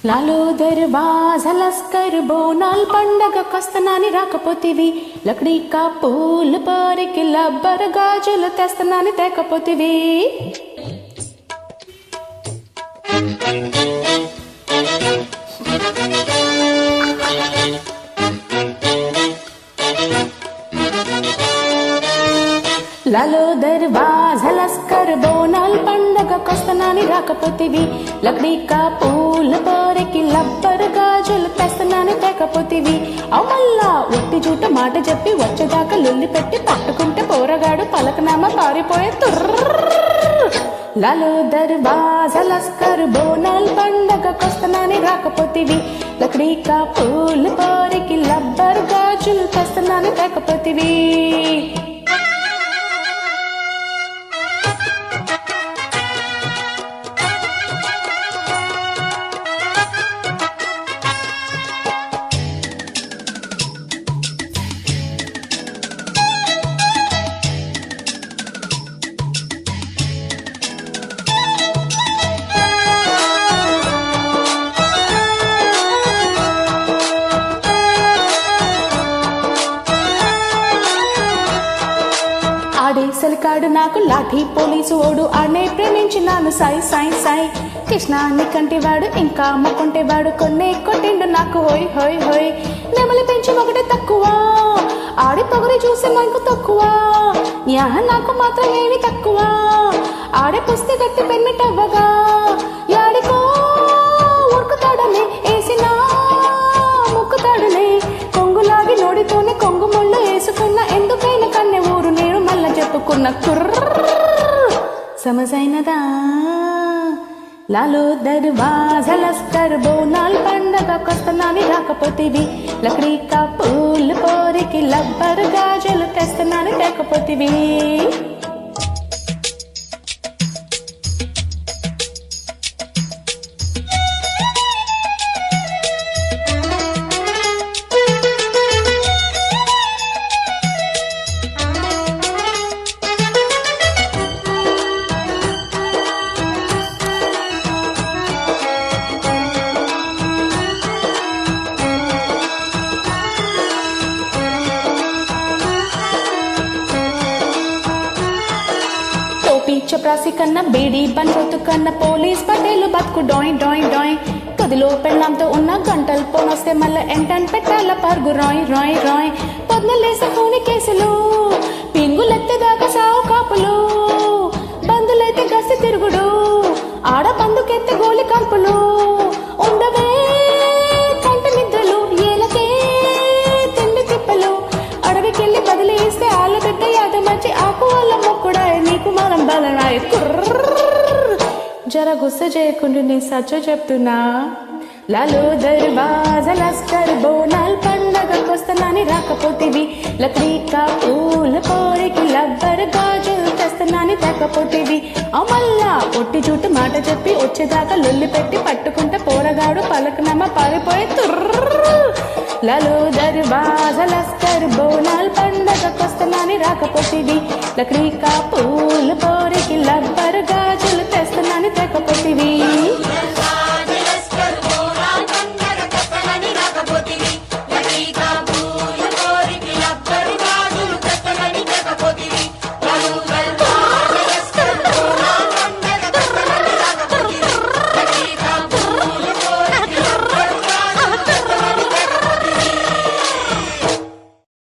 లాలో దర్వాజా లస్కర్ బోనాల్ పండగకొస్తనాని రాకపోతివి. లక్డీ కా పూల్ పారికి లబ్బర్ గాజులు తెస్తనాని తేకపోతివి. లాలో దర్వాజా లస్కర్ బోనాల్ పండగకొస్తనాని రాకపోతివి. లక్డీ కా పూల్ పారికి లబ్బర్ గాజులు తెస్తనాని తేకపోతివి. మళ్ళా ఒట్టి జూట మాట చెప్పి వచ్చేదాకా లొల్లి పెట్టి పట్టుకుంటే పోరగాడు పలకనామా పారిపోయే లాలో దర్వాజా లస్కర్ బోనాల్ పండగకొస్తనాని రాకపోతివి. లక్డీ కా పూల్ పారికి లబ్బర్ గాజులు తెస్తనాని తేకపోతివి. ఆడేసలికాడు నాకు లాఠీ పోలీసు ఓడు ఆడనే ప్రేమించినాను సాయి సాయి సాయి. కృష్ణాన్ని కంటివాడు ఇంకా అమ్మకుంటేవాడు కొన్నే కొట్టిండు నాకు హోయ్ హోయ్ హోయ్. నెమలి పెంచి ఒకటే తక్కువ ఆడి పొగరి చూసి నాకు తక్కువ నాకు మాత్రం ఏమి తక్కువ. ఆడే పుస్తక గట్టి పెన్మిటవ్వగా యాడికో ఉరుకుతాడనే వేసినా ముక్కుతాడనే. కొంగులాగి నోడితోనే కొంగు ముళ్ళు వేసుకున్న ఎందుకైనా కన్నె ఊరు నేను మళ్ళా చెప్పుకున్న సమజైనదా. లాలో దర్వాజా లస్కర్ బోనాల్ పండగకొస్తనాని రాకపోతివి. లక్డీ కా పూల్ పోరికి లబ్బర్ గాజులు తెస్తనాని తేకపోతివి. చప్రాసి కన్నా బీడీ బండ్రోతు కన్నా పోలీస్ పటేలు బతుకు డోయ్ డోయ్ డోయ్. గదిలో పెళ్ళంతో ఉన్న గంటలు పోనొస్తే మళ్ళా ఎంటన్ పెట్టాల పరుగు రాయ్ రాయ్ రాయ్. పొద్దులేసే ఫోని కేసులు పింగులెత్తేదాకా సావు కాపులు. బంధులైతే గసి తిరుగుడు ఆడ బందుకెత్తే గోలి కాల్పులు. ఉండవే కంట నిద్రలు ఏలకే తిండి తిప్పలు. అడవికెళ్ళి బదిలీ ఇస్తే ఆలబిడ్డ యాదమర్చి ఆకు వల్ల మొక్కుడాయ నీకు మనం బలరాయ. జర గుస్స చేయకుండా నేను సచ్చ చెప్తున్నా. లాలో దర్వాజా లస్కర్ బోనాల్ పండగకొస్తనాని రాకపోతివి. లక్డీ కా పూల్ పోరికి లబ్బర్ గాజులు తెస్తనాని తేకపోతివి. మళ్ళా ఒట్టి జూటు మాట చెప్పి వచ్చేదాకా లొల్లి పెట్టి పట్టుకుంటే పోరగాడు పలకనమ్మ పారిపోయే లాలో దర్వాజా లస్కర్ బోనాల్ పండగకొస్తనాని రాకపోతివి. లక్డీ కా పూల్ పోరికి లబ్బర్ గాజులు తెస్తనాని తేకపోతివి.